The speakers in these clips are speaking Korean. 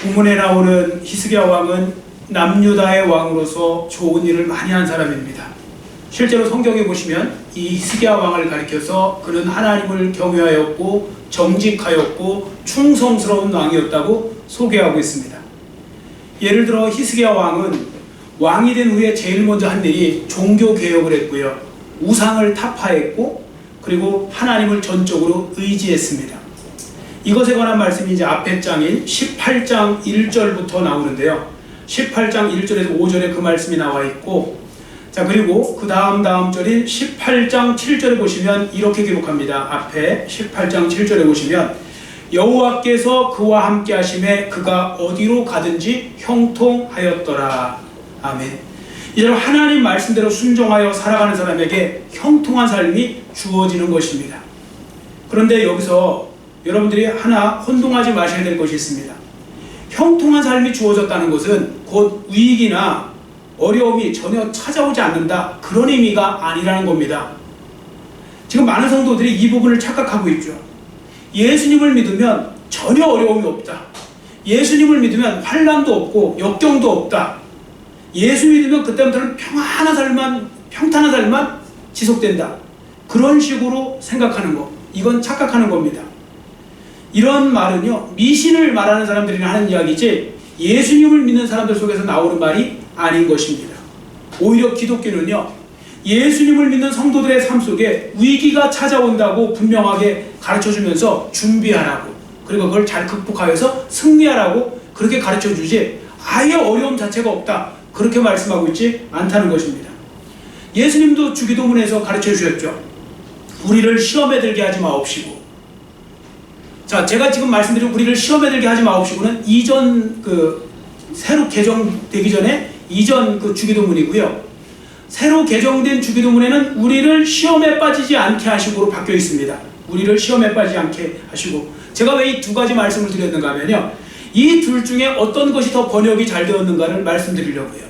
본문에 나오는 히스기야 왕은 남유다의 왕으로서 좋은 일을 많이 한 사람입니다. 실제로 성경에 보시면 이 히스기야 왕을 가리켜서 그는 하나님을 경외하였고 정직하였고 충성스러운 왕이었다고 소개하고 있습니다. 예를 들어 히스기야 왕은 왕이 된 후에 제일 먼저 한 일이 종교 개혁을 했고요. 우상을 타파했고 그리고 하나님을 전적으로 의지했습니다. 이것에 관한 말씀이 이제 앞에 장인 18장 1절부터 나오는데요. 18장 1절에서 5절에 그 말씀이 나와 있고, 자, 그리고 그 다음 절인 18장 7절에 보시면 이렇게 기록합니다. 앞에 18장 7절에 보시면 여호와께서 그와 함께 하심에 그가 어디로 가든지 형통하였더라. 아멘. 이제는 하나님 말씀대로 순종하여 살아가는 사람에게 형통한 삶이 주어지는 것입니다. 그런데 여기서 여러분들이 하나 혼동하지 마셔야 될 것이 있습니다. 형통한 삶이 주어졌다는 것은 곧 위기나 어려움이 전혀 찾아오지 않는다, 그런 의미가 아니라는 겁니다. 지금 많은 성도들이 이 부분을 착각하고 있죠. 예수님을 믿으면 전혀 어려움이 없다. 예수님을 믿으면 환난도 없고 역경도 없다. 예수 믿으면 그때부터는 평탄한 삶만 지속된다. 그런 식으로 생각하는 것, 이건 착각하는 겁니다. 이런 말은요, 미신을 말하는 사람들이 하는 이야기지 예수님을 믿는 사람들 속에서 나오는 말이 아닌 것입니다. 오히려 기독교는요, 예수님을 믿는 성도들의 삶 속에 위기가 찾아온다고 분명하게 가르쳐주면서 준비하라고, 그리고 그걸 잘 극복하여서 승리하라고 그렇게 가르쳐주지 아예 어려움 자체가 없다, 그렇게 말씀하고 있지 않다는 것입니다. 예수님도 주기도문에서 가르쳐주셨죠. 우리를 시험에 들게 하지 마옵시고. 자, 제가 지금 말씀드린 우리를 시험에 들게 하지 마옵시고는 이전 새로 개정되기 전에 이전 주기도문이고요. 새로 개정된 주기도문에는 우리를 시험에 빠지지 않게 하시고로 바뀌어 있습니다. 우리를 시험에 빠지지 않게 하시고. 제가 왜 이 두 가지 말씀을 드렸는가 하면요, 이 둘 중에 어떤 것이 더 번역이 잘 되었는가를 말씀드리려고요.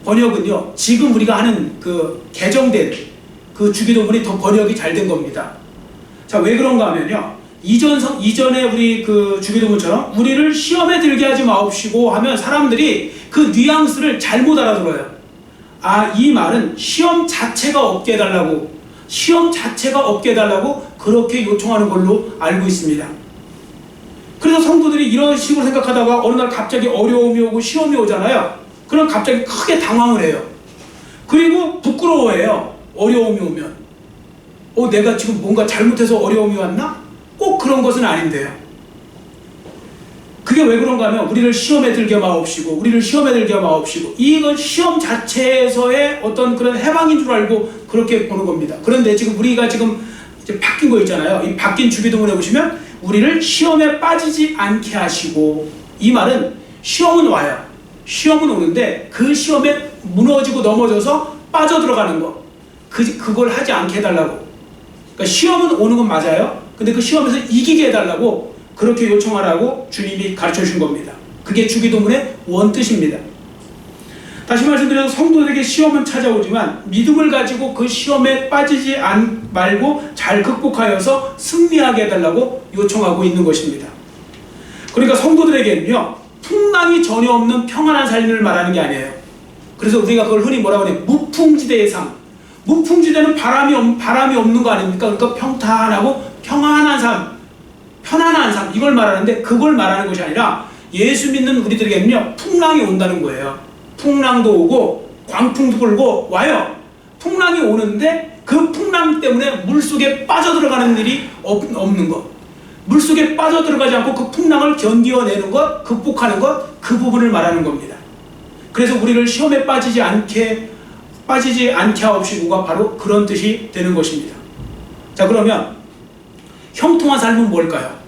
번역은요, 지금 우리가 하는 개정된 주기도문이 더 번역이 잘 된 겁니다. 자, 왜 그런가 하면요, 이전에 우리 주기도문처럼 우리를 시험에 들게 하지 마옵시고 하면 사람들이 그 뉘앙스를 잘못 알아들어요. 아, 이 말은 시험 자체가 없게 해달라고, 그렇게 요청하는 걸로 알고 있습니다. 그래서 성도들이 이런 식으로 생각하다가 어느 날 갑자기 어려움이 오고 시험이 오잖아요. 그럼 갑자기 크게 당황을 해요. 그리고 부끄러워해요. 어려움이 오면. 내가 지금 뭔가 잘못해서 어려움이 왔나? 꼭 그런 것은 아닌데요. 그게 왜 그런가 하면 우리를 시험에 들게 마옵시고, 이건 시험 자체에서의 어떤 그런 해방인 줄 알고 그렇게 보는 겁니다. 그런데 지금 우리가 이제 바뀐 거 있잖아요. 이 바뀐 주기도문에 보시면 우리를 시험에 빠지지 않게 하시고, 이 말은 시험은 와요. 시험은 오는데 그 시험에 무너지고 넘어져서 빠져들어가는 거, 그걸 하지 않게 해달라고. 그러니까 시험은 오는 건 맞아요. 근데 그 시험에서 이기게 해달라고 그렇게 요청하라고 주님이 가르쳐 주신 겁니다. 그게 주기도문의 원뜻입니다. 다시 말씀드려서 성도들에게 시험은 찾아오지만 믿음을 가지고 그 시험에 빠지지 말고 잘 극복하여서 승리하게 해달라고 요청하고 있는 것입니다. 그러니까 성도들에게는요, 풍랑이 전혀 없는 평안한 삶을 말하는 게 아니에요. 그래서 우리가 그걸 흔히 뭐라고 해요? 무풍지대의 삶. 무풍지대는 바람이 없는 거 아닙니까? 그러니까 평탄하고 평안한 삶, 편안한 삶, 이걸 말하는데, 그걸 말하는 것이 아니라 예수 믿는 우리들에게는요, 풍랑이 온다는 거예요. 풍랑도 오고 광풍도 불고 와요. 풍랑이 오는데 그 풍랑 때문에 물속에 빠져들어가는 일이 없는 것, 물속에 빠져들어가지 않고 그 풍랑을 견뎌내는 것, 극복하는 것, 그 부분을 말하는 겁니다. 그래서 우리를 시험에 빠지지 않게 하옵시고가 바로 그런 뜻이 되는 것입니다. 자, 그러면 형통한 삶은 뭘까요?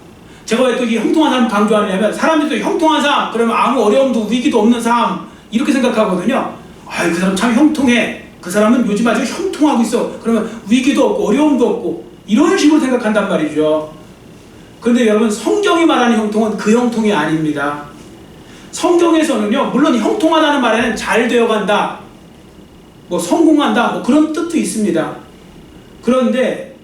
제가 왜 또 이 형통한 삶을 강조하느냐면, 사람들이 또 형통한 삶 그러면 아무 어려움도 위기도 없는 삶, 이렇게 생각하거든요. 그 사람 참 형통해, 그 사람은 요즘 아주 형통하고 있어, 그러면 위기도 없고 어려움도 없고, 이런 식으로 생각한단 말이죠. 그런데 여러분, 성경이 말하는 형통은 그 형통이 아닙니다. 성경에서는요, 물론 형통하다는 말에는 잘 되어간다, 성공한다, 그런 뜻도 있습니다. 그런데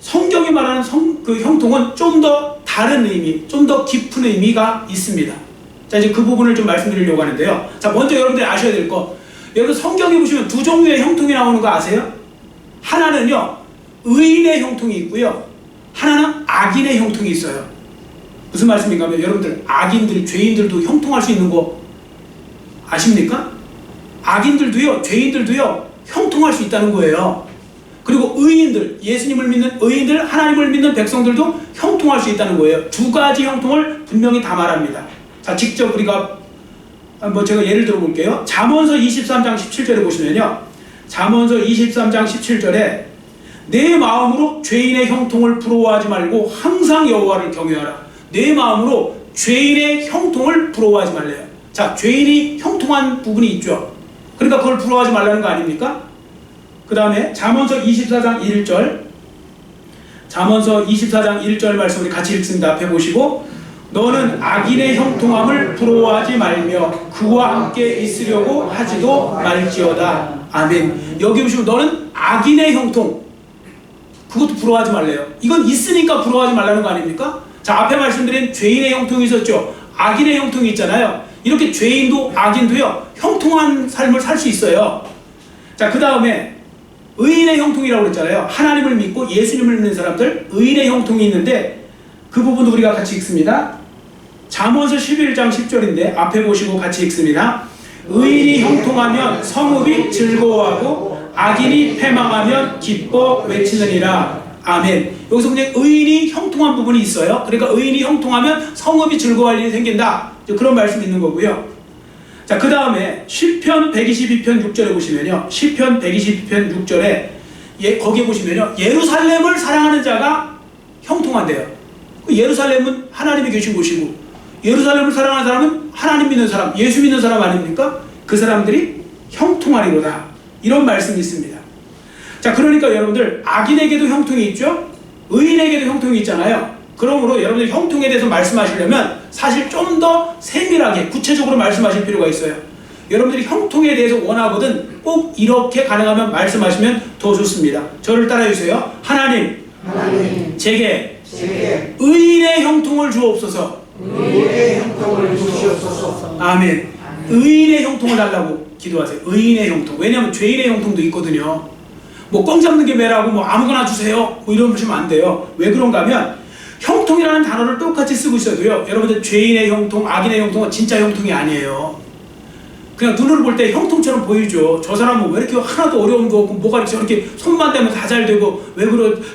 성경이 말하는 그 형통은 좀 더 다른 의미, 좀 더 깊은 의미가 있습니다. 자, 이제 그 부분을 좀 말씀드리려고 하는데요. 자, 먼저 여러분들이 아셔야 될 거. 여러분 성경에 보시면 두 종류의 형통이 나오는 거 아세요? 하나는요, 의인의 형통이 있고요. 하나는 악인의 형통이 있어요. 무슨 말씀인가 하면 여러분들 악인들, 죄인들도 형통할 수 있는 거 아십니까? 악인들도요, 죄인들도요, 형통할 수 있다는 거예요. 그리고 의인들, 예수님을 믿는 의인들, 하나님을 믿는 백성들도 형통할 수 있다는 거예요. 두 가지 형통을 분명히 다 말합니다. 자, 직접 우리가 제가 예를 들어 볼게요. 잠언서 23장 17절에 보시면요, 잠언서 23장 17절에 내 마음으로 죄인의 형통을 부러워하지 말고 항상 여호와를 경외하라. 내 마음으로 죄인의 형통을 부러워하지 말래요. 자, 죄인이 형통한 부분이 있죠. 그러니까 그걸 부러워하지 말라는 거 아닙니까? 그 다음에 잠언서 24장 1절, 잠언서 24장 1절 말씀 우리 같이 읽습니다. 앞에 보시고, 너는 악인의 형통함을 부러워하지 말며 그와 함께 있으려고 하지도 말지어다. 아멘. 여기 보시면 너는 악인의 형통, 그것도 부러워하지 말래요. 이건 있으니까 부러워하지 말라는 거 아닙니까? 자, 앞에 말씀드린 죄인의 형통이 있었죠. 악인의 형통이 있잖아요. 이렇게 죄인도 악인도요, 형통한 삶을 살 수 있어요. 자, 그 다음에 의인의 형통이라고 그랬잖아요. 하나님을 믿고 예수님을 믿는 사람들, 의인의 형통이 있는데 그 부분도 우리가 같이 읽습니다. 잠언서 11장 10절인데 앞에 보시고 같이 읽습니다. 의인이 형통하면 성읍이 즐거워하고 악인이 패망하면 기뻐 외치느니라. 아멘. 여기서 그냥 의인이 형통한 부분이 있어요. 그러니까 의인이 형통하면 성읍이 즐거워할 일이 생긴다. 그런 말씀이 있는 거고요. 자, 그 다음에 시편 122편 6절에 보시면요, 시편 122편 6절에 거기에 보시면요, 예루살렘을 사랑하는 자가 형통한대요. 예루살렘은 하나님이 계신 곳이고, 예루살렘을 사랑하는 사람은 하나님 믿는 사람, 예수 믿는 사람 아닙니까? 그 사람들이 형통하리로다. 이런 말씀이 있습니다. 자, 그러니까 여러분들 악인에게도 형통이 있죠, 의인에게도 형통이 있잖아요. 그러므로 여러분들 형통에 대해서 말씀하시려면 사실 좀 더 세밀하게 구체적으로 말씀하실 필요가 있어요. 여러분들이 형통에 대해서 원하거든 꼭 이렇게 가능하면 말씀하시면 더 좋습니다. 저를 따라해주세요. 하나님, 제게 의인의 형통을 주옵소서. 의인의 형통을 주시옵소서. 아멘. 의인의 형통을 달라고 기도하세요. 의인의 형통. 왜냐하면 죄인의 형통도 있거든요. 뭐 꽝 잡는 게 매라고 뭐 아무거나 주세요, 뭐 이런 보시면 안 돼요. 왜 그런가 하면 형통이라는 단어를 똑같이 쓰고 있어도요, 여러분들 죄인의 형통, 악인의 형통은 진짜 형통이 아니에요. 그냥 눈으로 볼 때 형통처럼 보이죠. 저 사람은 왜 이렇게 하나도 어려운 거 없고 뭐가 이렇게 손만 대면 다 잘 되고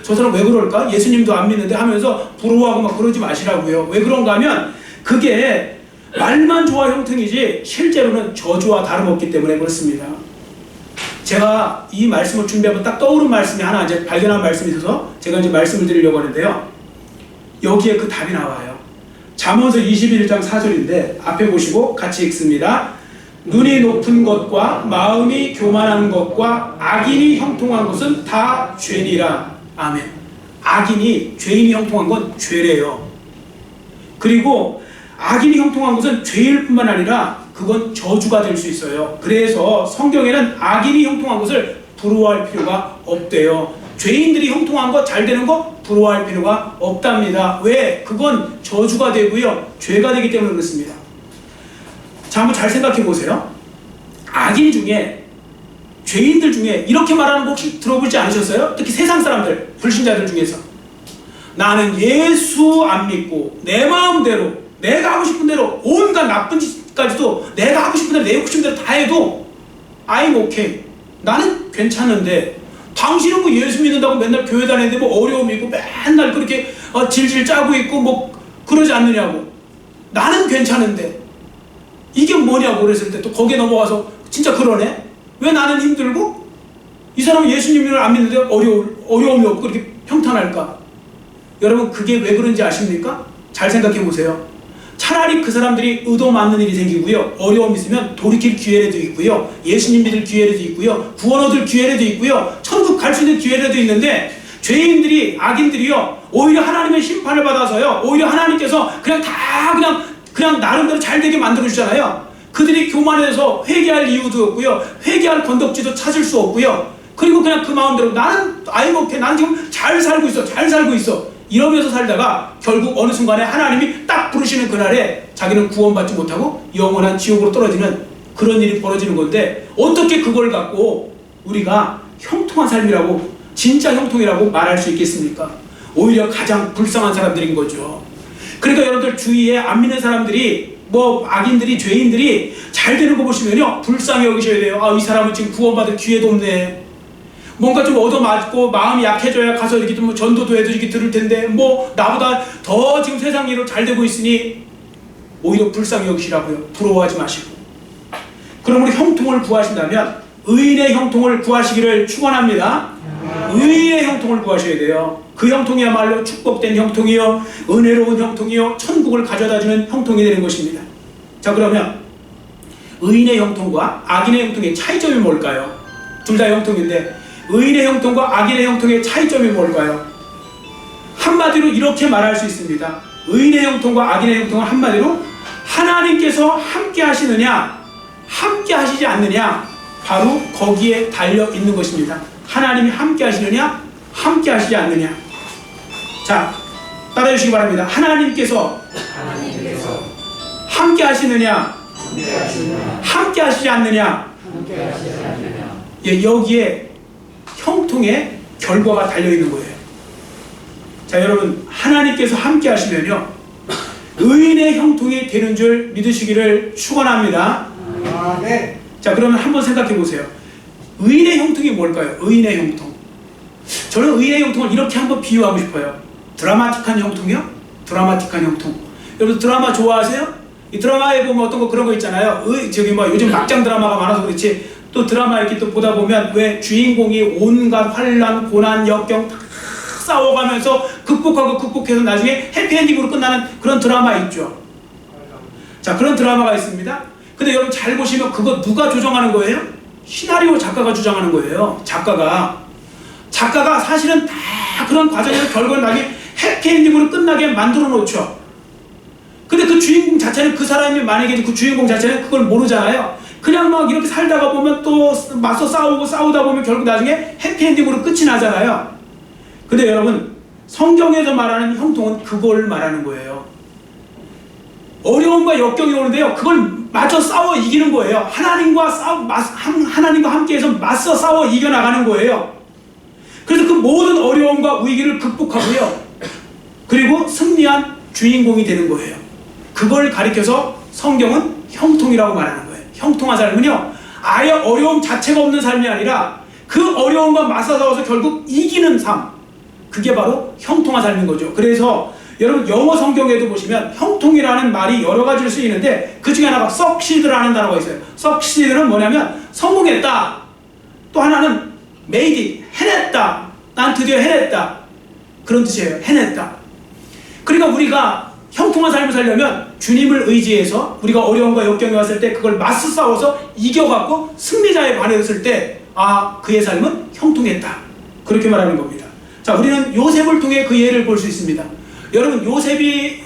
저 사람 왜 그럴까? 예수님도 안 믿는데 하면서 부러워하고 막 그러지 마시라고요. 왜 그런가 하면 그게 말만 좋아 형통이지 실제로는 저주와 다름없기 때문에 그렇습니다. 제가 이 말씀을 준비하면 딱 떠오른 말씀이 하나 이제 발견한 말씀이 있어서 제가 이제 말씀을 드리려고 하는데요. 여기에 그 답이 나와요. 잠언서 21장 4절인데 앞에 보시고 같이 읽습니다. 눈이 높은 것과 마음이 교만한 것과 악인이 형통한 것은 다 죄니라. 아멘. 악인이, 죄인이 형통한 건 죄래요. 그리고 악인이 형통한 것은 죄일 뿐만 아니라 그건 저주가 될 수 있어요. 그래서 성경에는 악인이 형통한 것을 부러워할 필요가 없대요. 죄인들이 형통한 거, 잘 되는 거 부러워할 필요가 없답니다. 왜? 그건 저주가 되고요, 죄가 되기 때문에 그렇습니다. 자, 한번 잘 생각해 보세요. 악인 중에, 죄인들 중에 이렇게 말하는 거 혹시 들어보지 않으셨어요? 특히 세상 사람들, 불신자들 중에서 나는 예수 안 믿고 내 마음대로 내가 하고 싶은 대로 온갖 나쁜 짓까지도 내가 하고 싶은 대로 내 욕심 대로 다 해도 I'm okay, 나는 괜찮은데 당신은 뭐 예수 믿는다고 맨날 교회 다니는데 뭐 어려움이 있고 맨날 그렇게 질질 짜고 있고 뭐 그러지 않느냐고, 나는 괜찮은데 이게 뭐냐고 그랬을 때 또 거기에 넘어가서 진짜 그러네? 왜 나는 힘들고 이 사람은 예수님을 안 믿는데 어려움이 없고 그렇게 평탄할까? 여러분, 그게 왜 그런지 아십니까? 잘 생각해 보세요. 차라리 그 사람들이 의도 맞는 일이 생기고요, 어려움 있으면 돌이킬 기회라도 있고요, 예수님 믿을 기회라도 있고요, 구원 얻을 기회라도 있고요, 천국 갈 수 있는 기회라도 있는데, 죄인들이, 악인들이요, 오히려 하나님의 심판을 받아서요, 오히려 하나님께서 그냥 다 그냥 나름대로 잘 되게 만들어 주잖아요. 그들이 교만해서 회개할 이유도 없고요, 회개할 건덕지도 찾을 수 없고요, 그리고 그냥 그 마음대로 나는 아이먹게, 나는 지금 잘 살고 있어 이러면서 살다가 결국 어느 순간에 하나님이 딱 부르시는 그날에 자기는 구원받지 못하고 영원한 지옥으로 떨어지는 그런 일이 벌어지는 건데, 어떻게 그걸 갖고 우리가 형통한 삶이라고, 진짜 형통이라고 말할 수 있겠습니까? 오히려 가장 불쌍한 사람들인 거죠. 그러니까 여러분들 주위에 안 믿는 사람들이, 뭐 악인들이, 죄인들이 잘 되는 거 보시면요, 불쌍히 여기셔야 돼요. 아, 이 사람은 지금 구원받을 기회도 없네. 뭔가 좀 얻어맞고 마음이 약해져야 가서 이렇게 뭐 전도도 해도 이렇게 들을 텐데, 뭐 나보다 더 지금 세상 일로 잘 되고 있으니 오히려 불쌍히 여기시라고요. 부러워하지 마시고. 그럼 우리 형통을 구하신다면 의인의 형통을 구하시기를 축원합니다. 의인의 형통을 구하셔야 돼요. 그 형통이야말로 축복된 형통이요, 은혜로운 형통이요, 천국을 가져다주는 형통이 되는 것입니다. 자, 그러면 의인의 형통과 악인의 형통의 차이점이 뭘까요? 둘 다 형통인데 의인의 형통과 악인의 형통의 차이점이 뭘까요? 한마디로 이렇게 말할 수 있습니다. 의인의 형통과 악인의 형통은 한마디로 하나님께서 함께 하시느냐, 함께 하시지 않느냐, 바로 거기에 달려 있는 것입니다. 하나님이 함께 하시느냐, 함께 하시지 않느냐. 자, 따라해 주시기 바랍니다. 하나님께서 함께 하시느냐, 함께 하시지 않느냐. 예, 여기에 형통의 결과가 달려 있는 거예요. 자, 여러분, 하나님께서 함께 하시면요, 의인의 형통이 되는 줄 믿으시기를 축원합니다. 네. 자, 그러면 한번 생각해 보세요. 의인의 형통이 뭘까요? 의인의 형통. 저는 의인의 형통을 이렇게 한번 비유하고 싶어요. 드라마틱한 형통이요? 드라마틱한 형통. 여러분 드라마 좋아하세요? 이 드라마에 보면 어떤 거 그런 거 있잖아요. 저기 뭐 요즘 막장 드라마가 많아서 그렇지, 또 드라마 이렇게 또 보다 보면 왜 주인공이 온갖 환난, 고난, 역경 다 싸워가면서 극복해서 나중에 해피엔딩으로 끝나는 그런 드라마 있죠. 자, 그런 드라마가 있습니다. 근데 여러분 잘 보시면 그거 누가 조정하는 거예요? 시나리오 작가가 주장하는 거예요. 작가가 사실은 다 그런 과정에서 결과를 나게 해피엔딩으로 끝나게 만들어 놓죠. 근데 그 주인공 자체는, 그 사람이 만약에 그 주인공 자체는 그걸 모르잖아요. 그냥 막 이렇게 살다가 보면 또 맞서 싸우다 보면 결국 나중에 해피엔딩으로 끝이 나잖아요. 근데 여러분, 성경에서 말하는 형통은 그걸 말하는 거예요. 어려움과 역경이 오는데요, 그걸 맞춰 싸워 이기는 거예요. 하나님과 함께해서 맞서 싸워 이겨나가는 거예요. 그래서 그 모든 어려움과 위기를 극복하고요, 그리고 승리한 주인공이 되는 거예요. 그걸 가리켜서 성경은 형통이라고 말하는 거예요. 형통한 삶은요, 아예 어려움 자체가 없는 삶이 아니라 그 어려움과 맞서 싸워서 결국 이기는 삶, 그게 바로 형통한 삶인 거죠. 그래서 여러분 영어 성경에도 보시면 형통이라는 말이 여러 가지로 쓰이는데 그 중에 하나가 succeed라는 단어가 있어요. succeed는 뭐냐면 성공했다. 또 하나는 made it, 해냈다. 난 드디어 해냈다. 그런 뜻이에요. 해냈다. 그러니까 우리가 형통한 삶을 살려면 주님을 의지해서 우리가 어려움과 역경이 왔을 때 그걸 맞서 싸워서 이겨갖고 승리자에 반해졌을 때, 아, 그의 삶은 형통했다. 그렇게 말하는 겁니다. 자, 우리는 요셉을 통해 그 예를 볼 수 있습니다. 여러분, 요셉이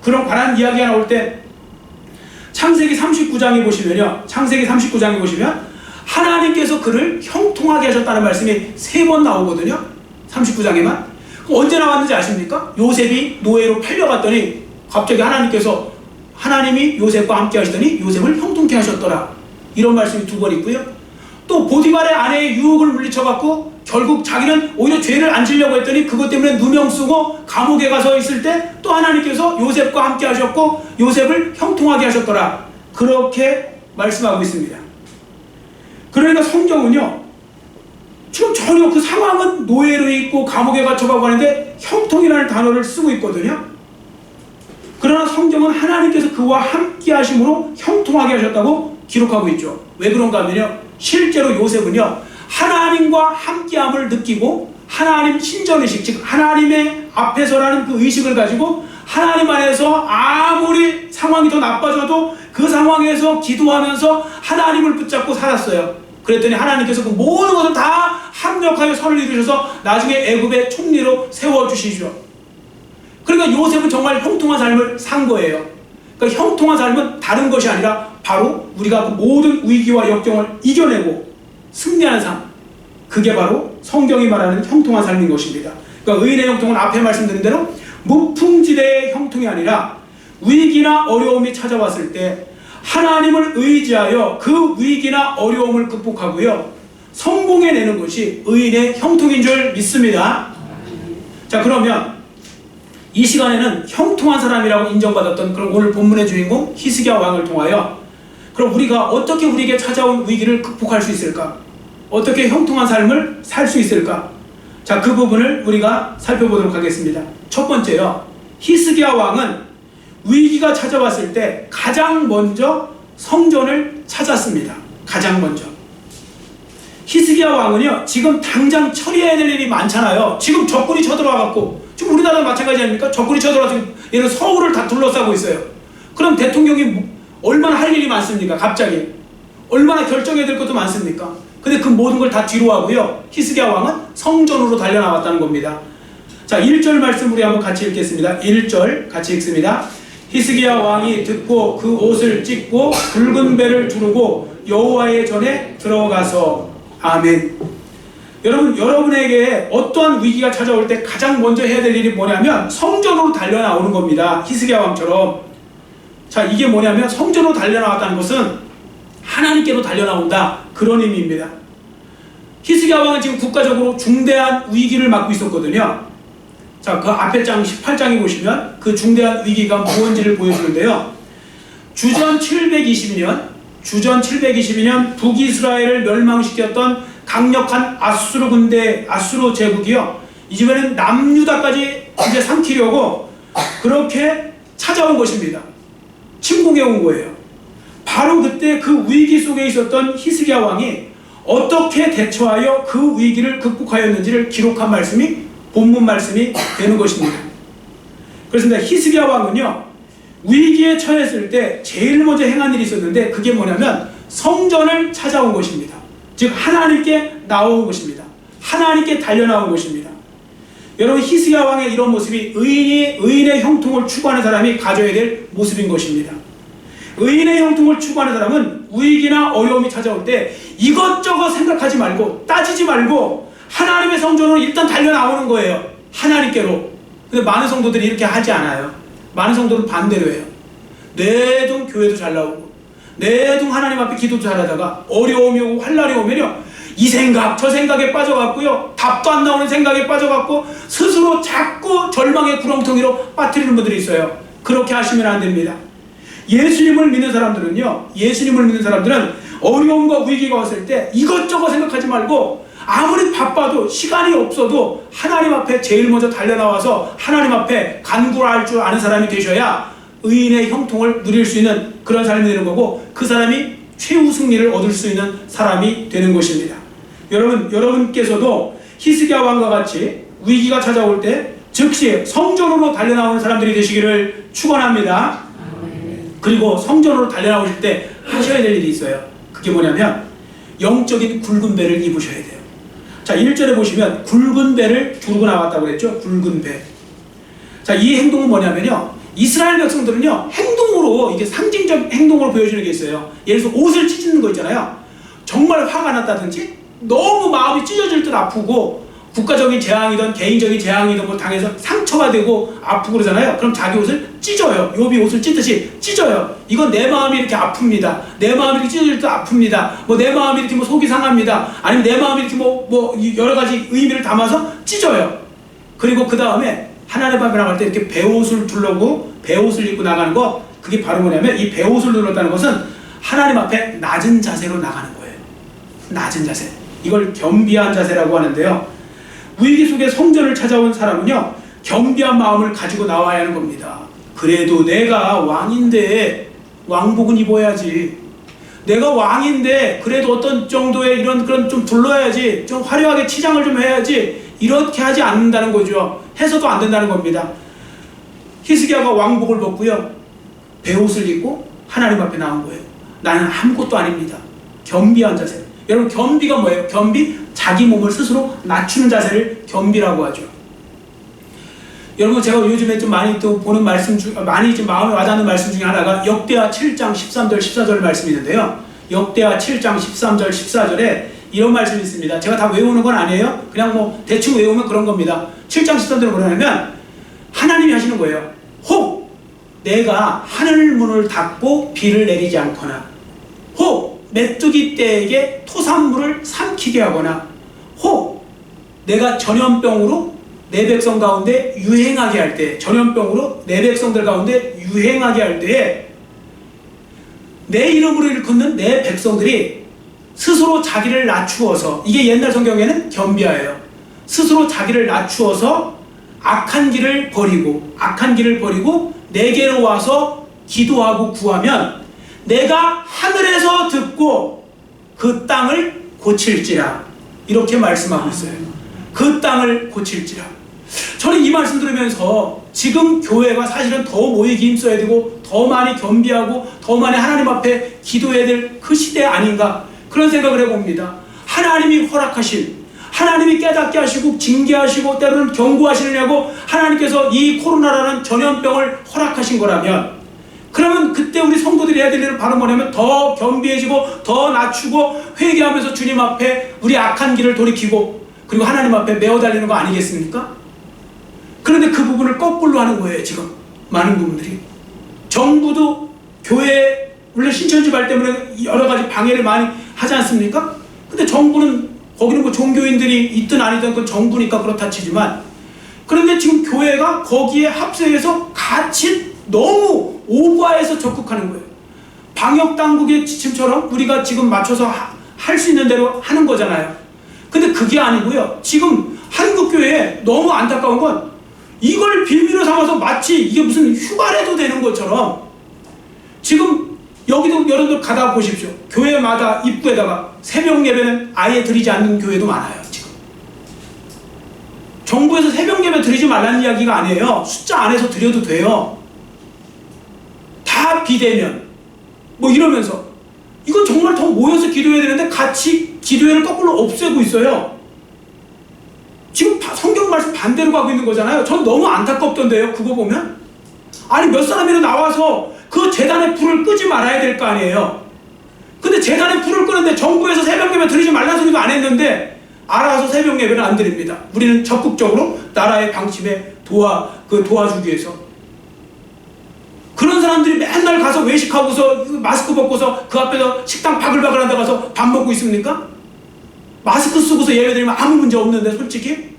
그런 관한 이야기가 나올 때 창세기 39장에 보시면요, 창세기 39장에 보시면 하나님께서 그를 형통하게 하셨다는 말씀이 3번 나오거든요. 39장에만. 언제 나왔는지 아십니까? 요셉이 노예로 팔려갔더니 갑자기 하나님이 요셉과 함께 하시더니 요셉을 형통케 하셨더라. 이런 말씀이 2번 있고요. 또 보디발의 아내의 유혹을 물리쳐갖고 결국 자기는 오히려 죄를 안 지려고 했더니 그것 때문에 누명 쓰고 감옥에 가서 있을 때 또 하나님께서 요셉과 함께 하셨고 요셉을 형통하게 하셨더라. 그렇게 말씀하고 있습니다. 그러니까 성경은요, 지금 전혀 그 상황은 노예로 있고 감옥에 갇혀가고 하는데 형통이라는 단어를 쓰고 있거든요. 그러나 성경은 하나님께서 그와 함께 하심으로 형통하게 하셨다고 기록하고 있죠. 왜 그런가 하면요, 실제로 요셉은요, 하나님과 함께함을 느끼고 하나님 신전의식, 즉 하나님의 앞에서라는 그 의식을 가지고 하나님 안에서 아무리 상황이 더 나빠져도 그 상황에서 기도하면서 하나님을 붙잡고 살았어요. 그랬더니 하나님께서 그 모든 것을 다 합력하여 선을 이루셔서 나중에 애굽의 총리로 세워주시죠. 그러니까 요셉은 정말 형통한 삶을 산 거예요. 그러니까 형통한 삶은 다른 것이 아니라 바로 우리가 그 모든 위기와 역경을 이겨내고 승리하는 삶, 그게 바로 성경이 말하는 형통한 삶인 것입니다. 그러니까 의인의 형통은 앞에 말씀드린 대로 무풍지대의 형통이 아니라 위기나 어려움이 찾아왔을 때 하나님을 의지하여 그 위기나 어려움을 극복하고요, 성공해내는 것이 의인의 형통인 줄 믿습니다. 자, 그러면 이 시간에는 형통한 사람이라고 인정받았던 그런 오늘 본문의 주인공 히스기야 왕을 통하여 그럼 우리가 어떻게 우리에게 찾아온 위기를 극복할 수 있을까? 어떻게 형통한 삶을 살 수 있을까? 자, 그 부분을 우리가 살펴보도록 하겠습니다. 첫 번째요, 히스기야 왕은 위기가 찾아왔을 때 가장 먼저 성전을 찾았습니다. 가장 먼저. 히스기야 왕은요, 지금 당장 처리해야 될 일이 많잖아요. 지금 적군이 쳐들어와갖고, 지금 우리나라도 마찬가지 아닙니까? 적군이 쳐들어와서 얘는 서울을 다 둘러싸고 있어요. 그럼 대통령이 얼마나 할 일이 많습니까? 갑자기 얼마나 결정해야 될 것도 많습니까? 근데 그 모든 걸 다 뒤로 하고요, 히스기야 왕은 성전으로 달려나왔다는 겁니다. 자, 1절 말씀 우리 한번 같이 읽겠습니다. 1절 같이 읽습니다. 히스기야 왕이 듣고 그 옷을 찢고 붉은 배를 두르고 여호와의 전에 들어가서. 아멘. 여러분, 여러분에게 어떠한 위기가 찾아올 때 가장 먼저 해야 될 일이 뭐냐면 성전으로 달려나오는 겁니다. 히스기야 왕처럼. 자, 이게 뭐냐면 성전으로 달려나왔다는 것은 하나님께로 달려나온다, 그런 의미입니다. 히스기야 왕은 지금 국가적으로 중대한 위기를 맞고 있었거든요. 자, 그 앞에 장 18장에 보시면 그 중대한 위기가 무엇인지를 보여주는데요. 주전 722년 북이스라엘을 멸망시켰던 강력한 아수르 군대, 아수르 제국이요, 이제는 남유다까지 이제 삼키려고 그렇게 찾아온 것입니다. 침공해 온 거예요. 바로 그때 그 위기 속에 있었던 히스기야 왕이 어떻게 대처하여 그 위기를 극복하였는지를 기록한 말씀이 본문 말씀이 되는 것입니다. 그렇습니다. 히스기야 왕은요, 위기에 처했을 때 제일 먼저 행한 일이 있었는데 그게 뭐냐면 성전을 찾아온 것입니다. 즉 하나님께 나온 것입니다. 하나님께 달려나온 것입니다. 여러분, 히스기야 왕의 이런 모습이 의인의 형통을 추구하는 사람이 가져야 될 모습인 것입니다. 의인의 형통을 추구하는 사람은 위기나 어려움이 찾아올 때 이것저것 생각하지 말고 따지지 말고 하나님의 성전으로 일단 달려나오는 거예요. 하나님께로. 근데 많은 성도들이 이렇게 하지 않아요. 많은 성도는 반대로 해요. 내동 교회도 잘 나오고 내동 하나님 앞에 기도도 잘하다가 어려움이 오고 환난이 오면요, 이 생각 저 생각에 빠져갖고요, 답도 안 나오는 생각에 빠져갖고 스스로 자꾸 절망의 구렁텅이로 빠뜨리는 분들이 있어요. 그렇게 하시면 안 됩니다. 예수님을 믿는 사람들은 어려움과 위기가 왔을 때 이것저것 생각하지 말고 아무리 바빠도 시간이 없어도 하나님 앞에 제일 먼저 달려나와서 하나님 앞에 간구할 줄 아는 사람이 되셔야 의인의 형통을 누릴 수 있는 그런 사람이 되는 거고, 그 사람이 최후 승리를 얻을 수 있는 사람이 되는 것입니다. 여러분께서도 히스기야 왕과 같이 위기가 찾아올 때 즉시 성전으로 달려나오는 사람들이 되시기를 축원합니다. 그리고 성전으로 달려나오실 때 하셔야 될 일이 있어요. 그게 뭐냐면 영적인 굵은 배를 입으셔야 돼요. 자, 1절에 보시면 굵은 배를 두르고 나왔다고 그랬죠. 굵은 배. 자, 이 행동은 뭐냐면요, 이스라엘 백성들은요, 행동으로, 이게 상징적 행동으로 보여주는 게 있어요. 예를 들어서 옷을 찢는 거 있잖아요. 정말 화가 났다든지 너무 마음이 찢어질 듯 아프고 국가적인 재앙이든 개인적인 재앙이든 뭐 당해서 상처가 되고 아프고 그러잖아요. 그럼 자기 옷을 찢어요. 욥이 옷을 찢듯이 찢어요. 이건 내 마음이 이렇게 아픕니다. 내 마음이 이렇게 찢어질 때 아픕니다. 뭐 내 마음이 이렇게 뭐 속이 상합니다. 아니면 내 마음이 이렇게 뭐 여러 가지 의미를 담아서 찢어요. 그리고 그 다음에 하나님 앞에 나갈 때 이렇게 배옷을 둘러고 배옷을 입고 나가는 거, 그게 바로 뭐냐면 이 배옷을 둘렀다는 것은 하나님 앞에 낮은 자세로 나가는 거예요. 낮은 자세. 이걸 겸비한 자세라고 하는데요. 위기 속에 성전을 찾아온 사람은요, 겸비한 마음을 가지고 나와야 하는 겁니다. 그래도 내가 왕인데 왕복은 입어야지. 내가 왕인데 그래도 어떤 정도의 이런 그런 좀 둘러야지. 좀 화려하게 치장을 좀 해야지. 이렇게 하지 않는다는 거죠. 해서도 안 된다는 겁니다. 히스기야가 왕복을 벗고요, 배옷을 입고 하나님 앞에 나온 거예요. 나는 아무것도 아닙니다. 겸비한 자세. 여러분, 겸비가 뭐예요? 겸비? 자기 몸을 스스로 낮추는 자세를 겸비라고 하죠. 여러분, 제가 요즘에 좀 많이 또 보는 말씀 중, 많이 좀 마음에 와닿는 말씀 중에 하나가 역대하 7장 13절 14절 말씀이 있는데요. 역대하 7장 13절 14절에 이런 말씀이 있습니다. 제가 다 외우는 건 아니에요. 그냥 뭐 대충 외우면 그런 겁니다. 7장 13절은 뭐냐면 하나님이 하시는 거예요. 혹 내가 하늘 문을 닫고 비를 내리지 않거나, 혹 메뚜기 떼에게 토산물을 삼키게 하거나, 혹 내가 전염병으로 내 백성 가운데 유행하게 할 때, 전염병으로 내 백성들 가운데 유행하게 할 때에 내 이름으로 일컫는 내 백성들이 스스로 자기를 낮추어서, 이게 옛날 성경에는 겸비하예요. 스스로 자기를 낮추어서 악한 길을 버리고 내게로 와서 기도하고 구하면 내가 하늘에서 듣고 그 땅을 고칠지라. 이렇게 말씀하고 있어요. 그 땅을 고칠지라. 저는 이 말씀 들으면서 지금 교회가 사실은 더 모이기 힘써야 되고 더 많이 겸비하고 더 많이 하나님 앞에 기도해야 될 그 시대 아닌가, 그런 생각을 해봅니다. 하나님이 허락하신, 하나님이 깨닫게 하시고 징계하시고 때로는 경고하시느냐고 하나님께서 이 코로나라는 전염병을 허락하신 거라면, 그러면 그때 우리 성도들이 해야 될 일은 바로 뭐냐면 더 겸비해지고 더 낮추고 회개하면서 주님 앞에 우리 악한 길을 돌이키고 그리고 하나님 앞에 메어 달리는 거 아니겠습니까? 그런데 그 부분을 거꾸로 하는 거예요. 지금 많은 부분들이. 정부도 교회, 물론 신천지발 때문에 여러 가지 방해를 많이 하지 않습니까? 근데 정부는, 거기는 뭐 종교인들이 있든 아니든 그 정부니까 그렇다 치지만, 그런데 지금 교회가 거기에 합세해서 같이 너무 오버해서 적극하는 거예요. 방역당국의 지침처럼 우리가 지금 맞춰서 할 수 있는 대로 하는 거잖아요. 근데 그게 아니고요. 지금 한국교회에 너무 안타까운 건 이걸 빌미로 삼아서 마치 이게 무슨 휴가라도 되는 것처럼, 지금 여기도 여러분들 가다 보십시오. 교회마다 입구에다가 새벽 예배는 아예 드리지 않는 교회도 많아요. 지금 정부에서 새벽 예배 드리지 말라는 이야기가 아니에요. 숫자 안에서 드려도 돼요. 다 비대면 뭐 이러면서, 이건 정말 더 모여서 기도해야 되는데 같이 기도회를 거꾸로 없애고 있어요. 지금 성경 말씀 반대로 가고 있는 거잖아요. 전 너무 안타깝던데요. 그거 보면, 아니 몇 사람이라도 나와서 그 재단의 불을 끄지 말아야 될 거 아니에요. 근데 재단의 불을 끄는데 정부에서 새벽 예배 드리지 말라는 소리도 안 했는데 알아서 새벽 예배는 안 드립니다. 우리는 적극적으로 나라의 방침에 도와주기 위해서. 그런 사람들이 맨날 가서 외식하고서 마스크 벗고서 그 앞에서 식당 바글바글 한데 가서 밥 먹고 있습니까? 마스크 쓰고서 예배 드리면 아무 문제 없는데, 솔직히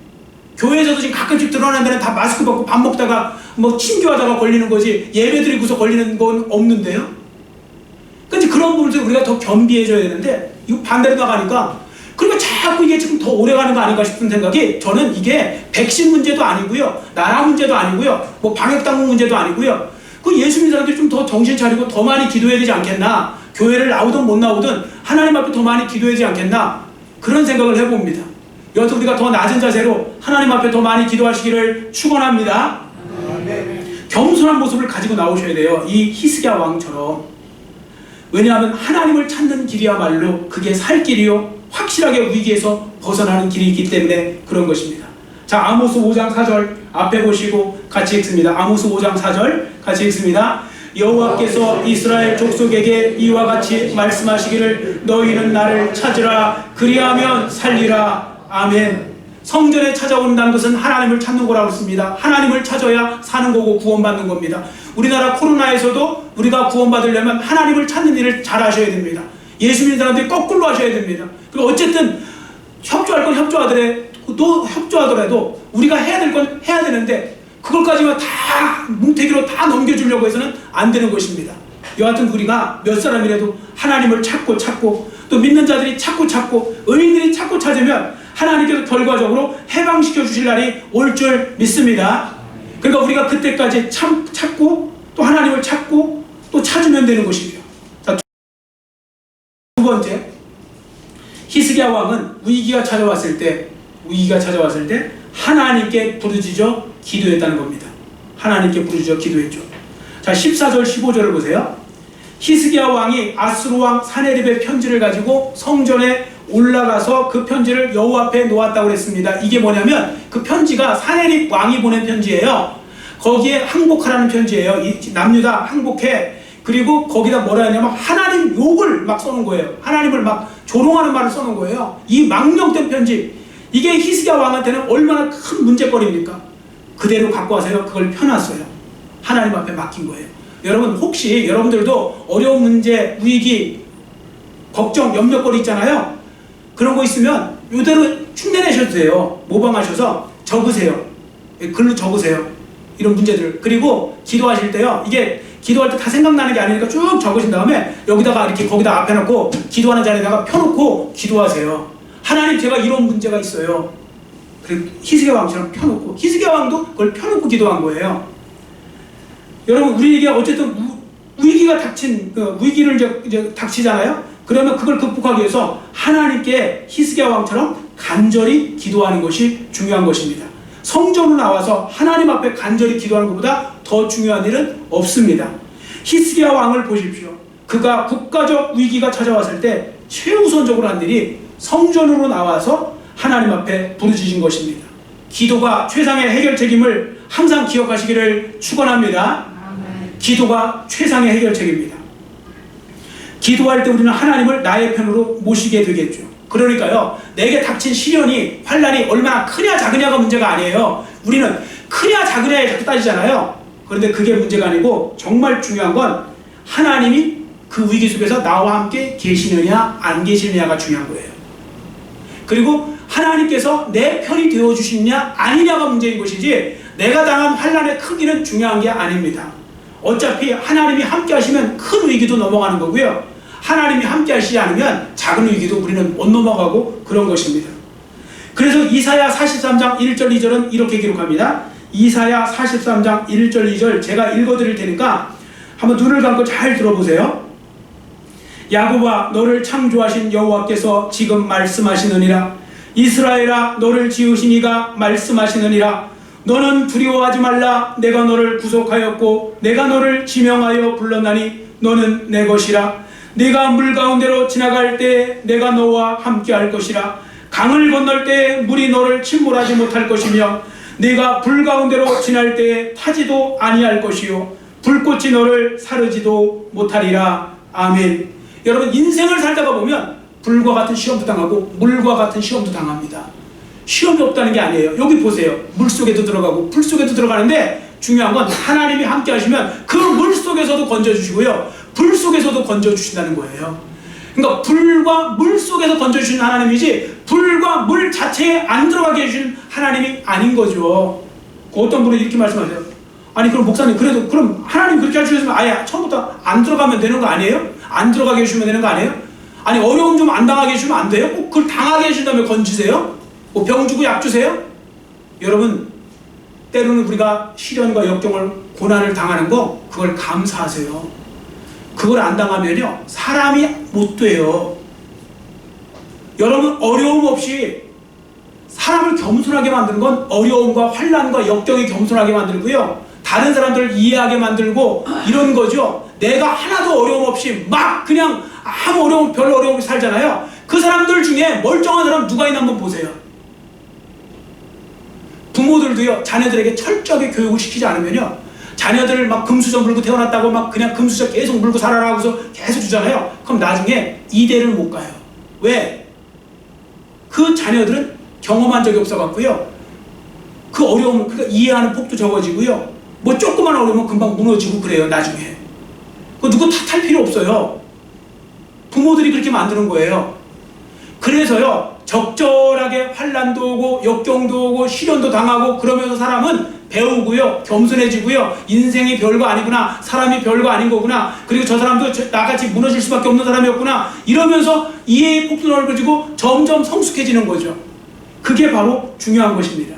교회에서도 지금 가끔씩 드러나는 데는 다 마스크 벗고 밥 먹다가 뭐 친교하다가 걸리는 거지 예배 드리고서 걸리는 건 없는데요. 근데 그런 부분에서 우리가 더 겸비해줘야 되는데 이거 반대로 나가니까, 그리고 자꾸 이게 지금 더 오래 가는 거 아닌가 싶은 생각이, 저는 이게 백신 문제도 아니고요, 나라 문제도 아니고요, 뭐 방역당국 문제도 아니고요, 그 예수 믿는 사람들이 좀 더 정신 차리고 더 많이 기도해야 되지 않겠나, 교회를 나오든 못 나오든 하나님 앞에 더 많이 기도해야 되지 않겠나, 그런 생각을 해봅니다. 여기서 우리가 더 낮은 자세로 하나님 앞에 더 많이 기도하시기를 축원합니다. 겸손한 모습을 가지고 나오셔야 돼요. 이 히스기야 왕처럼. 왜냐하면 하나님을 찾는 길이야말로 그게 살 길이요, 확실하게 위기에서 벗어나는 길이 있기 때문에 그런 것입니다. 자, 아모스 5장 4절 앞에 보시고 같이 읽습니다. 아모스 5장 4절 같이 읽습니다. 여호와께서 이스라엘 족속에게 이와 같이 말씀하시기를 너희는 나를 찾으라, 그리하면 살리라. 아멘. 성전에 찾아온다는 것은 하나님을 찾는 거라고 했습니다. 하나님을 찾아야 사는 거고 구원받는 겁니다. 우리나라 코로나에서도 우리가 구원받으려면 하나님을 찾는 일을 잘 하셔야 됩니다. 예수 믿는 사람들이 거꾸로 하셔야 됩니다. 그리고 어쨌든 협조할 건 협조하더라도 우리가 해야 될 건 해야 되는데, 그걸까지만 다 뭉태기로 다 넘겨주려고 해서는 안 되는 것입니다. 여하튼 우리가 몇 사람이라도 하나님을 찾고 또 믿는 자들이 찾고 의인들이 찾고 찾으면 하나님께서 결과적으로 해방시켜 주실 날이 올 줄 믿습니다. 그러니까 우리가 그때까지 찾고 또 하나님을 찾고 또 찾으면 되는 것이고요. 자, 두 번째, 히스기야 왕은 위기가 찾아왔을 때 하나님께 부르짖어 기도했다는 겁니다. 하나님께 부르짖어 기도했죠. 자, 14절 15절을 보세요. 히스기야 왕이 아수르 왕 사네립의 편지를 가지고 성전에 올라가서 그 편지를 여호와 앞에 놓았다고 그랬습니다. 이게 뭐냐면 그 편지가 사네립 왕이 보낸 편지예요. 거기에 항복하라는 편지예요. 이 남유다 항복해. 그리고 거기다 뭐라 했냐면 하나님 욕을 막 써놓은 거예요. 하나님을 막 조롱하는 말을 써놓은 거예요. 이 망령된 편지, 이게 히스기야 왕한테는 얼마나 큰 문제거리입니까? 그대로 갖고 와서요, 그걸 펴놨어요. 하나님 앞에 맡긴 거예요. 여러분 혹시 여러분들도 어려운 문제, 위기, 걱정, 염려거리 있잖아요. 그런 거 있으면 이대로 흉내내셔도 돼요. 모방하셔서 적으세요. 글로 적으세요. 이런 문제들. 그리고 기도하실 때요. 이게 기도할 때 다 생각나는 게 아니니까 쭉 적으신 다음에 여기다가 이렇게 거기다 앞에 놓고 기도하는 자리에다가 펴놓고 기도하세요. 하나님 제가 이런 문제가 있어요. 그리고 히스기야 왕처럼 펴놓고, 히스기야 왕도 그걸 펴놓고 기도한 거예요. 여러분 우리에게 어쨌든 위기가 닥친 위기를 이제 닥치잖아요. 그러면 그걸 극복하기 위해서 하나님께 히스기야 왕처럼 간절히 기도하는 것이 중요한 것입니다. 성전으로 나와서 하나님 앞에 간절히 기도하는 것보다 더 중요한 일은 없습니다. 히스기야 왕을 보십시오. 그가 국가적 위기가 찾아왔을 때 최우선적으로 한 일이 성전으로 나와서 하나님 앞에 부르짖은 것입니다. 기도가 최상의 해결책임을 항상 기억하시기를 축원합니다. 기도가 최상의 해결책입니다. 기도할 때 우리는 하나님을 나의 편으로 모시게 되겠죠. 그러니까요, 내게 닥친 시련이, 환난이 얼마나 크냐 작으냐가 문제가 아니에요. 우리는 크냐 작으냐에 자꾸 따지잖아요. 그런데 그게 문제가 아니고 정말 중요한 건 하나님이 그 위기 속에서 나와 함께 계시느냐 안 계시느냐가 중요한 거예요. 그리고 하나님께서 내 편이 되어주시느냐 아니냐가 문제인 것이지 내가 당한 환난의 크기는 중요한 게 아닙니다. 어차피 하나님이 함께 하시면 큰 위기도 넘어가는 거고요. 하나님이 함께 하시지 않으면 작은 위기도 우리는 못 넘어가고 그런 것입니다. 그래서 이사야 43장 1절 2절은 이렇게 기록합니다. 이사야 43장 1절 2절 제가 읽어드릴 테니까 한번 눈을 감고 잘 들어보세요. 야곱아 너를 창조하신 여호와께서 지금 말씀하시느니라. 이스라엘아 너를 지으신 이가 말씀하시느니라. 너는 두려워하지 말라. 내가 너를 구속하였고 내가 너를 지명하여 불렀나니 너는 내 것이라. 네가 물 가운데로 지나갈 때 내가 너와 함께 할 것이라. 강을 건널 때 물이 너를 침몰하지 못할 것이며 네가 불 가운데로 지날 때 타지도 아니할 것이요 불꽃이 너를 사르지도 못하리라. 아멘. 여러분 인생을 살다가 보면 불과 같은 시험도 당하고 물과 같은 시험도 당합니다. 시험이 없다는 게 아니에요. 여기 보세요. 물속에도 들어가고 불 속에도 들어가는데 중요한 건 하나님이 함께 하시면 그 물 속에서도 건져주시고요 불 속에서도 건져주신다는 거예요. 그러니까 불과 물 속에서 건져주시는 하나님이지 불과 물 자체에 안 들어가게 해주시는 하나님이 아닌 거죠. 어떤 분은 이렇게 말씀하세요. 아니 그럼 목사님 그래도 그럼 하나님 그렇게 해주셨으면 아예 처음부터 안 들어가면 되는 거 아니에요? 안 들어가게 해주시면 되는 거 아니에요? 아니 어려움 좀 안 당하게 해주시면 안 돼요? 꼭 그걸 당하게 해주신 다음에 건지세요? 뭐 병 주고 약 주세요? 여러분 때로는 우리가 시련과 역경을 고난을 당하는 거 그걸 감사하세요. 그걸 안 당하면요 사람이 못 돼요. 여러분 어려움 없이 사람을 겸손하게 만드는 건 어려움과 환난과 역경이 겸손하게 만들고요 다른 사람들을 이해하게 만들고 이런 거죠. 내가 하나도 어려움 없이 막 그냥 아무 어려움 별 어려움 없이 살잖아요. 그 사람들 중에 멀쩡한 사람 누가 있나 한번 보세요. 부모들도요 자녀들에게 철저하게 교육을 시키지 않으면요 자녀들을 막 금수저 물고 태어났다고 막 그냥 금수저 계속 물고 살아라 하고서 계속 주잖아요. 그럼 나중에 이대를 못 가요. 왜? 그 자녀들은 경험한 적이 없어갖고요 그 어려움을 그러니까 이해하는 폭도 적어지고요 뭐 조그만 어려우면 금방 무너지고 그래요. 나중에 그 누구 탓할 필요 없어요. 부모들이 그렇게 만드는 거예요. 그래서요 적절하게 환난도 오고 역경도 오고 시련도 당하고 그러면서 사람은 배우고요 겸손해지고요 인생이 별거 아니구나 사람이 별거 아닌 거구나 그리고 저 사람도 나같이 무너질 수밖에 없는 사람이었구나 이러면서 이해의 폭도 넓어지고 점점 성숙해지는 거죠. 그게 바로 중요한 것입니다.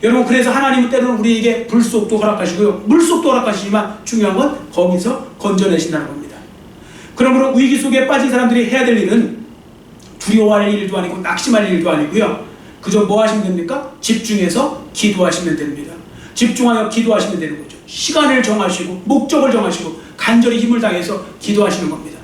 여러분 그래서 하나님은 때로는 우리에게 불속도 허락하시고요 물속도 허락하시지만 중요한 건 거기서 건져내신다는 겁니다. 그러므로 위기 속에 빠진 사람들이 해야 될 일은 두려워할 일도 아니고 낙심할 일도 아니고요 그저 뭐 하시면 됩니까? 집중해서 기도하시면 됩니다. 집중하여 기도하시면 되는 거죠. 시간을 정하시고 목적을 정하시고 간절히 힘을 다해서 기도하시는 겁니다.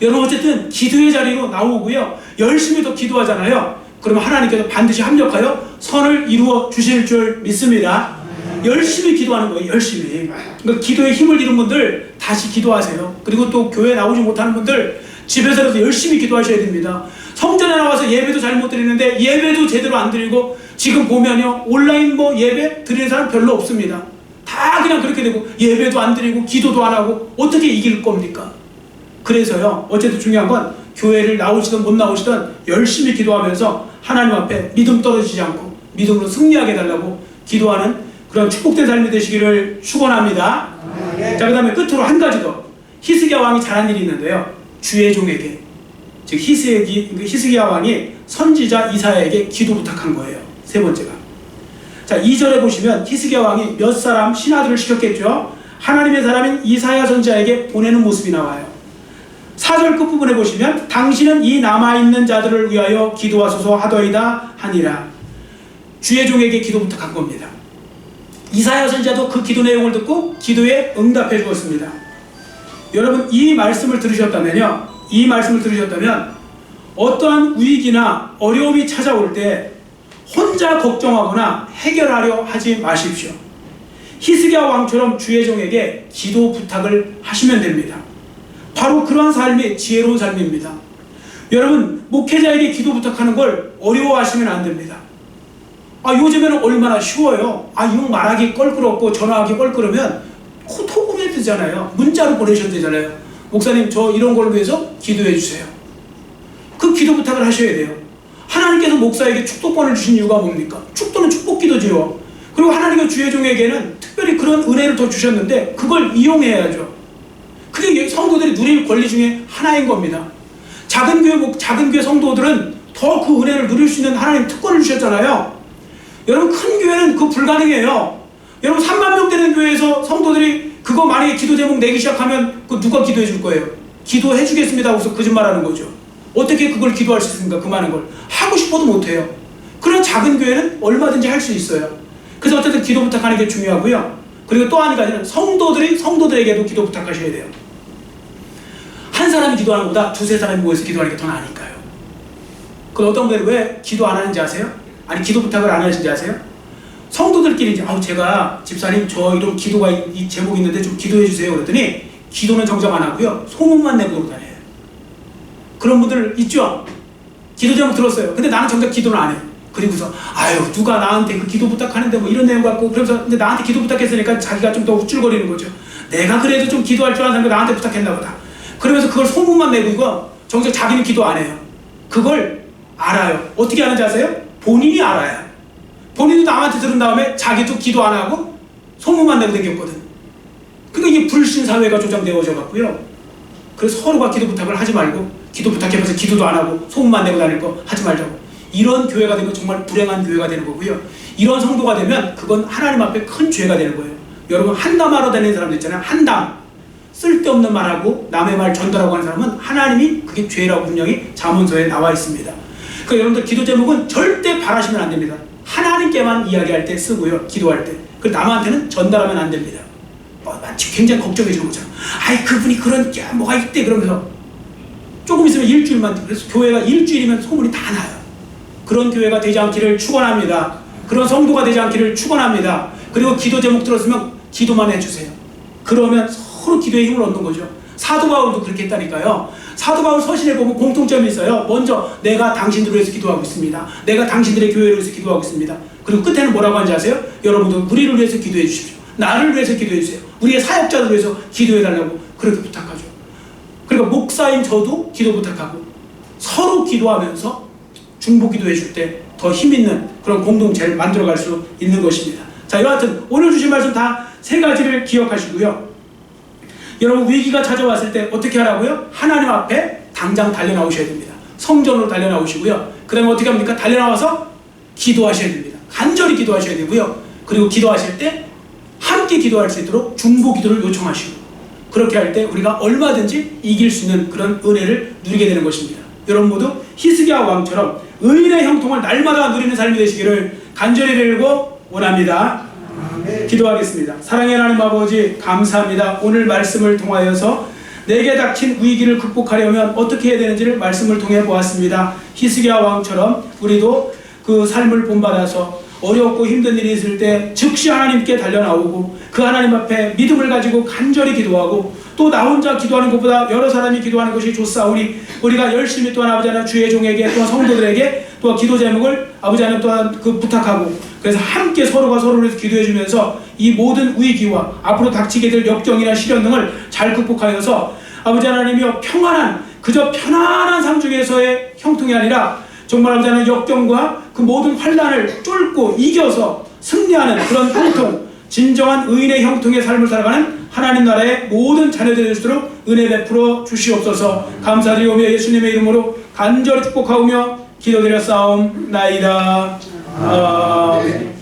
여러분 어쨌든 기도의 자리로 나오고요 열심히 더 기도하잖아요. 그러면 하나님께서 반드시 합력하여 선을 이루어 주실 줄 믿습니다. 열심히 기도하는 거예요. 열심히. 그러니까 기도에 힘을 잃은 분들 다시 기도하세요. 그리고 또 교회 나오지 못하는 분들 집에서라도 열심히 기도하셔야 됩니다. 성전에 나와서 예배도 잘 못 드리는데 예배도 제대로 안 드리고 지금 보면요 온라인 뭐 예배 드리는 사람 별로 없습니다. 다 다 그냥 그렇게 되고 예배도 안 드리고 기도도 안 하고 어떻게 이길 겁니까? 그래서요, 어쨌든 중요한 건 교회를 나오시든 못 나오시든 열심히 기도하면서 하나님 앞에 믿음 떨어지지 않고 믿음으로 승리하게 해달라고 기도하는 그런 축복된 삶이 되시기를 축원합니다. 자, 그 다음에 끝으로 한 가지 더. 히스기야 왕이 잘한 일이 있는데요, 주의 종에게, 즉 히스기야 왕이 선지자 이사야에게 기도 부탁한 거예요. 세 번째가, 자 2절에 보시면 히스기야 왕이 몇 사람 신하들을 시켰겠죠. 하나님의 사람인 이사야 선지자에게 보내는 모습이 나와요. 4절 끝부분에 보시면 당신은 이 남아있는 자들을 위하여 기도하소서 하더이다 하니라. 주의 종에게 기도 부탁한 겁니다. 이사야 선지자도 그 기도 내용을 듣고 기도에 응답해 주었습니다. 여러분, 이 말씀을 들으셨다면 어떠한 위기나 어려움이 찾아올 때 혼자 걱정하거나 해결하려 하지 마십시오. 히스기야 왕처럼 주의 종에게 기도 부탁을 하시면 됩니다. 바로 그러한 삶이 지혜로운 삶입니다. 여러분, 목회자에게 기도 부탁하는 걸 어려워하시면 안 됩니다. 요즘에는 얼마나 쉬워요. 이거 말하기 껄끄럽고 전화하기 껄끄러우면 톡으로 되잖아요. 문자로 보내셔도 되잖아요. 목사님, 저 이런 걸 위해서 기도해 주세요. 그 기도 부탁을 하셔야 돼요. 하나님께서 목사에게 축도권을 주신 이유가 뭡니까? 축도는 축복기도죠. 그리고 하나님의 주의 종에게는 특별히 그런 은혜를 더 주셨는데 그걸 이용해야죠. 그게 성도들이 누릴 권리 중에 하나인 겁니다. 작은 교회 성도들은 더 그 은혜를 누릴 수 있는 하나님 특권을 주셨잖아요. 여러분, 큰 교회는 그거 불가능해요. 여러분, 3만 명 되는 교회에서 성도들이 그거 만약에 기도 제목 내기 시작하면 그 누가 기도해 줄 거예요? 기도해 주겠습니다 하고서 거짓말하는 거죠. 어떻게 그걸 기도할 수 있습니까? 그 많은 걸 하고 싶어도 못해요. 그런 작은 교회는 얼마든지 할 수 있어요. 그래서 어쨌든 기도 부탁하는 게 중요하고요. 그리고 또 한 가지는 성도들에게도 기도 부탁하셔야 돼요. 한 사람이 기도하는 것보다 두세 사람이 모여서 기도하는 게 더 나으니까요. 그 어떤 분들이 왜 기도 안 하는지 아세요? 아니, 기도 부탁을 안 하시는지 아세요? 성도들끼리 제가 집사님 저 이런 기도가 이 제목이 있는데 좀 기도해 주세요 그랬더니 기도는 정작 안 하고요, 소문만 내고 그러고 다녀요. 그런 분들 있죠? 기도 제목 들었어요. 근데 나는 정작 기도는 안 해요. 그리고서 누가 나한테 그 기도 부탁하는데 뭐 이런 내용 갖고, 그러면서 근데 나한테 기도 부탁했으니까 자기가 좀 더 우쭐거리는 거죠. 내가 그래도 좀 기도할 줄 아는 사람이 나한테 부탁했나 보다. 그러면서 그걸 소문만 내고 이거 정작 자기는 기도 안 해요. 그걸 알아요. 어떻게 하는지 아세요? 본인이 알아요. 본인도 남한테 들은 다음에 자기도 기도 안 하고 소문만 내고 다녔거든. 그러니까 이게 불신 사회가 조장되어져 갖고요. 그래서 서로가 기도 부탁을 하지 말고, 기도 부탁해서 기도도 안 하고 소문만 내고 다닐 거 하지 말자고. 이런 교회가 되면 정말 불행한 교회가 되는 거고요. 이런 성도가 되면 그건 하나님 앞에 큰 죄가 되는 거예요. 여러분, 한담하러 다니는 사람들 있잖아요. 한담. 쓸데없는 말하고 남의 말 전달하고 하는 사람은 하나님이 그게 죄라고 분명히 잠언서에 나와 있습니다. 그러니까 여러분들 기도 제목은 절대 바라시면 안 됩니다. 하나님께만 이야기할 때 쓰고요, 기도할 때. 그리고 남한테는 전달하면 안 됩니다. 마치 굉장히 걱정해지는 거잖아요. 그분이 그런 게 뭐가 있대 그러면서 조금 있으면 일주일만, 그래서 교회가 일주일이면 소문이 다 나요. 그런 교회가 되지 않기를 축원합니다. 그런 성도가 되지 않기를 축원합니다. 그리고 기도 제목 들었으면 기도만 해주세요. 그러면 서로 기도의 힘을 얻는 거죠. 사도 바울도 그렇게 했다니까요. 사도 바울 서신에 보면 공통점이 있어요. 먼저 내가 당신들을 위해서 기도하고 있습니다. 내가 당신들의 교회를 위해서 기도하고 있습니다. 그리고 끝에는 뭐라고 하는지 아세요? 여러분도 우리를 위해서 기도해 주십시오. 나를 위해서 기도해 주세요. 우리의 사역자들을 위해서 기도해 달라고 그렇게 부탁하죠. 그러니까 목사인 저도 기도 부탁하고 서로 기도하면서 중보 기도해 줄 때 더 힘있는 그런 공동체를 만들어갈 수 있는 것입니다. 자, 여하튼 오늘 주신 말씀 다 세 가지를 기억하시고요. 여러분, 위기가 찾아왔을 때 어떻게 하라고요? 하나님 앞에 당장 달려나오셔야 됩니다. 성전으로 달려나오시고요. 그 다음에 어떻게 합니까? 달려나와서 기도하셔야 됩니다. 간절히 기도하셔야 되고요. 그리고 기도하실 때 함께 기도할 수 있도록 중보 기도를 요청하시고, 그렇게 할 때 우리가 얼마든지 이길 수 있는 그런 은혜를 누리게 되는 것입니다. 여러분 모두 히스기야 왕처럼 의인의 형통을 날마다 누리는 삶이 되시기를 간절히 빌고 원합니다. 기도하겠습니다. 사랑의 하나님 아버지, 감사합니다. 오늘 말씀을 통하여서 내게 닥친 위기를 극복하려면 어떻게 해야 되는지를 말씀을 통해 보았습니다. 히스기야 왕처럼 우리도 그 삶을 본받아서 어렵고 힘든 일이 있을 때 즉시 하나님께 달려나오고 그 하나님 앞에 믿음을 가지고 간절히 기도하고, 또 나 혼자 기도하는 것보다 여러 사람이 기도하는 것이 좋사오니 우리가 열심히 또한 아버지 하나님 주의 종에게 또한 성도들에게 또한 기도 제목을 아버지 하나님 또한 그 부탁하고, 그래서 함께 서로가 서로를 위해서 기도해 주면서 이 모든 위기와 앞으로 닥치게 될 역경이나 시련 등을 잘 극복하여서 아버지 하나님이여 평안한, 그저 편안한 삶 중에서의 형통이 아니라 정말 아버지 하나님 역경과 그 모든 환난을 뚫고 이겨서 승리하는 그런 형통, 진정한 의인의 형통의 삶을 살아가는 하나님 나라의 모든 자녀들이 될 수 있도록 은혜 베풀어 주시옵소서. 감사드리오며 예수님의 이름으로 간절히 축복하오며 기도드려 싸움나이다. 아멘.